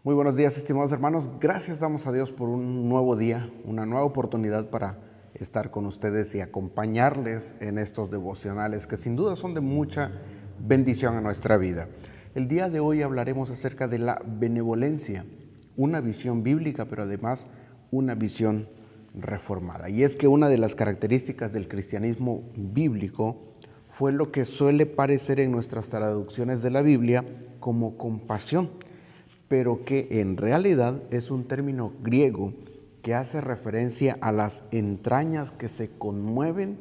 Muy buenos días, estimados hermanos. Gracias damos a Dios por un nuevo día, una nueva oportunidad para estar con ustedes y acompañarles en estos devocionales que sin duda son de mucha bendición a nuestra vida. El día de hoy hablaremos acerca de la benevolencia, una visión bíblica, pero además una visión reformada. Y es que una de las características del cristianismo bíblico fue lo que suele parecer en nuestras traducciones de la Biblia como compasión, pero que en realidad es un término griego que hace referencia a las entrañas que se conmueven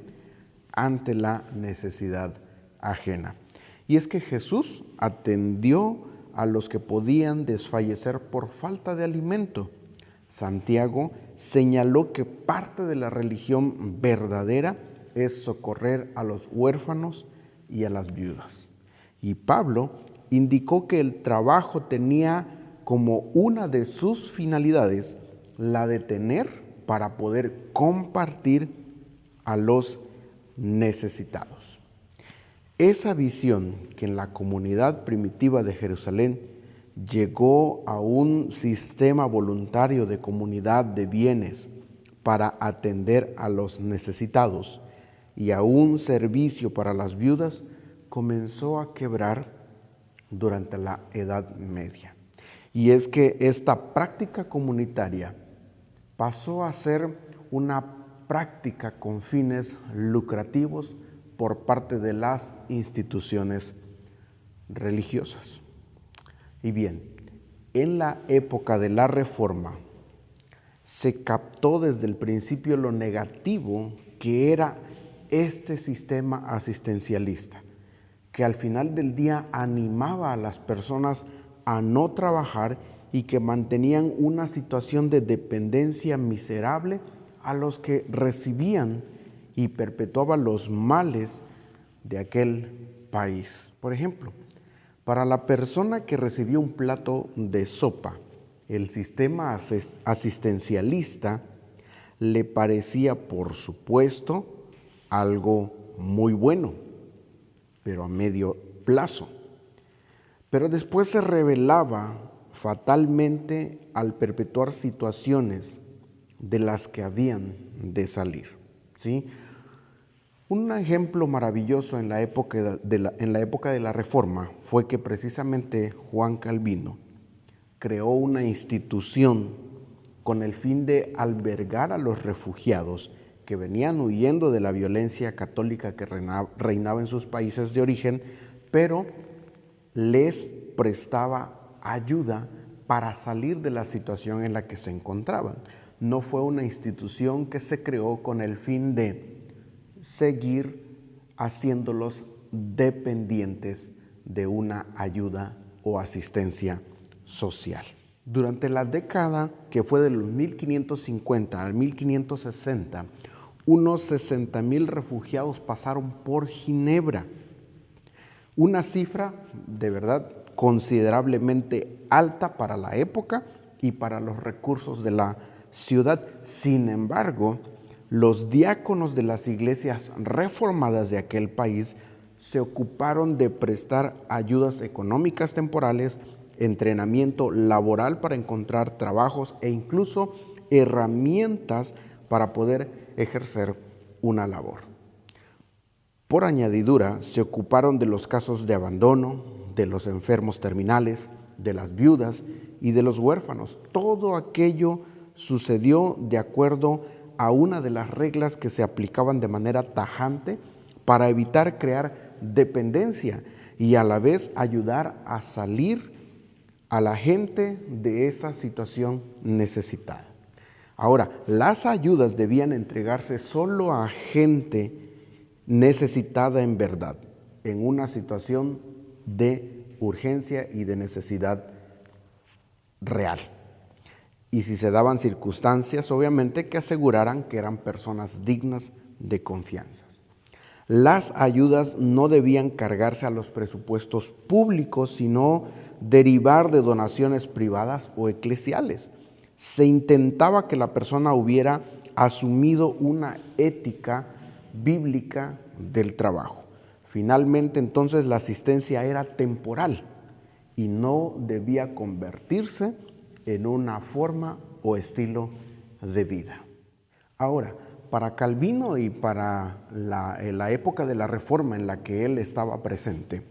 ante la necesidad ajena. Y es que Jesús atendió a los que podían desfallecer por falta de alimento. Santiago señaló que parte de la religión verdadera es socorrer a los huérfanos y a las viudas. Y Pablo indicó que el trabajo tenía como una de sus finalidades la de tener para poder compartir a los necesitados. Esa visión que en la comunidad primitiva de Jerusalén llegó a un sistema voluntario de comunidad de bienes para atender a los necesitados y a un servicio para las viudas, comenzó a quebrar durante la Edad Media. Y es que esta práctica comunitaria pasó a ser una práctica con fines lucrativos por parte de las instituciones religiosas. Y bien, en la época de la Reforma se captó desde el principio lo negativo que era este sistema asistencialista, que al final del día animaba a las personas a no trabajar y que mantenían una situación de dependencia miserable a los que recibían y perpetuaba los males de aquel país. Por ejemplo, para la persona que recibió un plato de sopa, el sistema asistencialista le parecía, por supuesto, algo muy bueno, pero a medio plazo. Pero después se revelaba fatalmente al perpetuar situaciones de las que habían de salir, ¿sí? Un ejemplo maravilloso en la época de la Reforma fue que precisamente Juan Calvino creó una institución con el fin de albergar a los refugiados que venían huyendo de la violencia católica que reinaba en sus países de origen, pero les prestaba ayuda para salir de la situación en la que se encontraban. No fue una institución que se creó con el fin de seguir haciéndolos dependientes de una ayuda o asistencia social. Durante la década que fue de los 1550 al 1560, unos 60,000 refugiados pasaron por Ginebra. Una cifra de verdad considerablemente alta para la época y para los recursos de la ciudad. Sin embargo, los diáconos de las iglesias reformadas de aquel país se ocuparon de prestar ayudas económicas temporales, entrenamiento laboral para encontrar trabajos e incluso herramientas para poder ejercer una labor. Por añadidura, se ocuparon de los casos de abandono, de los enfermos terminales, de las viudas y de los huérfanos. Todo aquello sucedió de acuerdo a una de las reglas que se aplicaban de manera tajante para evitar crear dependencia y a la vez ayudar a salir a la gente de esa situación necesitada. Ahora, las ayudas debían entregarse solo a gente necesitada en verdad, en una situación de urgencia y de necesidad real. Y si se daban circunstancias, obviamente, que aseguraran que eran personas dignas de confianza. Las ayudas no debían cargarse a los presupuestos públicos, sino derivar de donaciones privadas o eclesiales. Se intentaba que la persona hubiera asumido una ética bíblica del trabajo. Finalmente, entonces, la asistencia era temporal y no debía convertirse en una forma o estilo de vida. Ahora, para Calvino y para la época de la Reforma en la que él estaba presente,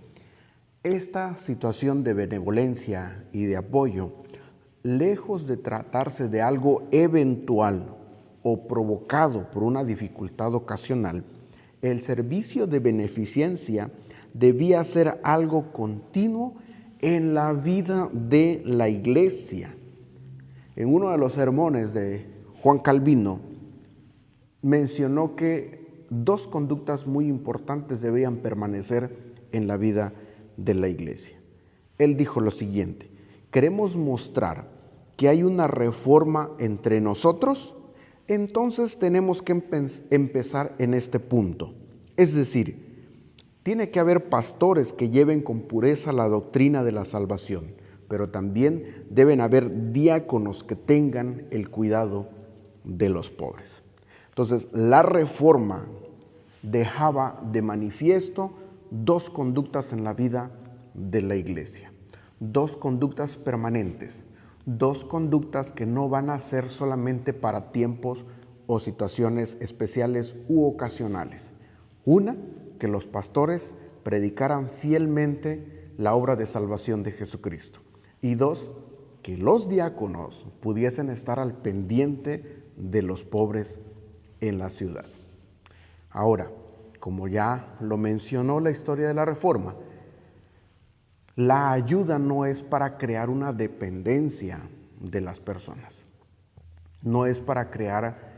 esta situación de benevolencia y de apoyo, lejos de tratarse de algo eventual o provocado por una dificultad ocasional, el servicio de beneficencia debía ser algo continuo en la vida de la iglesia. En uno de los sermones de Juan Calvino mencionó que dos conductas muy importantes debían permanecer en la vida de la iglesia. Él dijo lo siguiente: queremos mostrar que hay una reforma entre nosotros, entonces tenemos que empezar en este punto. Es decir, tiene que haber pastores que lleven con pureza la doctrina de la salvación, pero también deben haber diáconos que tengan el cuidado de los pobres. Entonces, la reforma dejaba de manifiesto dos conductas en la vida de la iglesia, dos conductas permanentes, dos conductas que no van a ser solamente para tiempos o situaciones especiales u ocasionales. Una, que los pastores predicaran fielmente la obra de salvación de Jesucristo. Y dos, que los diáconos pudiesen estar al pendiente de los pobres en la ciudad. Ahora, como ya lo mencionó la historia de la Reforma, la ayuda no es para crear una dependencia de las personas, no es para crear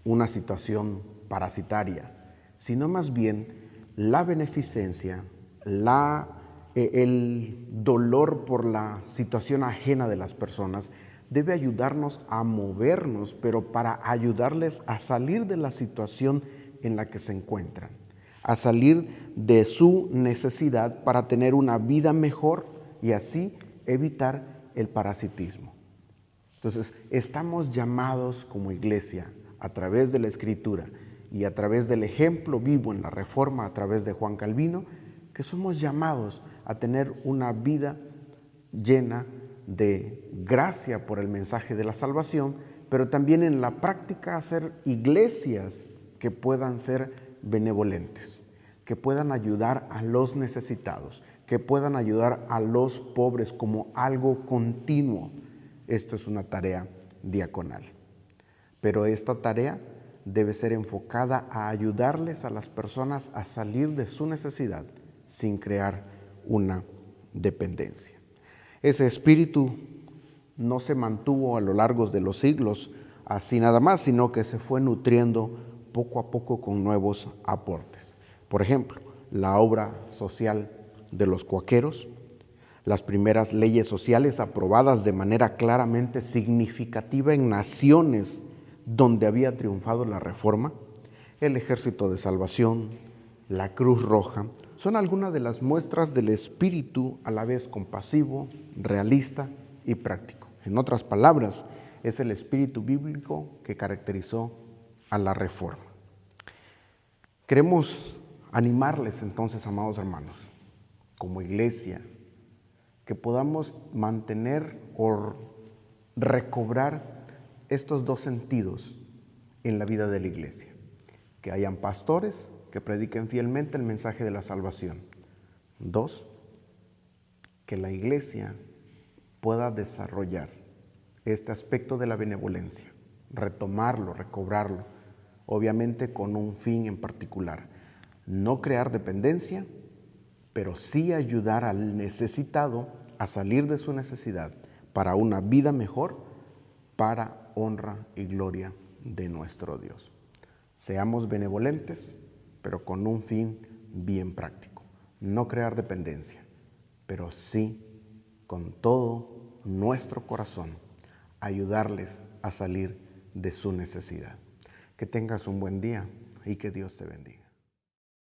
una situación parasitaria, sino más bien la beneficencia, el dolor por la situación ajena de las personas debe ayudarnos a movernos, pero para ayudarles a salir de la situación en la que se encuentran, a salir de su necesidad para tener una vida mejor y así evitar el parasitismo. Entonces, estamos llamados como iglesia a través de la Escritura y a través del ejemplo vivo en la Reforma, a través de Juan Calvino, que somos llamados a tener una vida llena de gracia por el mensaje de la salvación, pero también en la práctica hacer iglesias que puedan ser benevolentes, que puedan ayudar a los necesitados, que puedan ayudar a los pobres como algo continuo. Esto es una tarea diaconal, pero esta tarea debe ser enfocada a ayudarles a las personas a salir de su necesidad sin crear una dependencia. Ese espíritu no se mantuvo a lo largo de los siglos así nada más, sino que se fue nutriendo poco a poco con nuevos aportes. Por ejemplo, la obra social de los cuáqueros, las primeras leyes sociales aprobadas de manera claramente significativa en naciones donde había triunfado la Reforma, el Ejército de Salvación, la Cruz Roja, son algunas de las muestras del espíritu a la vez compasivo, realista y práctico. En otras palabras, es el espíritu bíblico que caracterizó a la Reforma. Queremos animarles entonces, amados hermanos, como iglesia, que podamos mantener o recobrar estos dos sentidos en la vida de la iglesia. Que hayan pastores que prediquen fielmente el mensaje de la salvación. Dos, que la iglesia pueda desarrollar este aspecto de la benevolencia, retomarlo, recobrarlo, obviamente con un fin en particular. No crear dependencia, pero sí ayudar al necesitado a salir de su necesidad para una vida mejor, para honra y gloria de nuestro Dios. Seamos benevolentes, pero con un fin bien práctico. No crear dependencia, pero sí con todo nuestro corazón ayudarles a salir de su necesidad. Que tengas un buen día y que Dios te bendiga.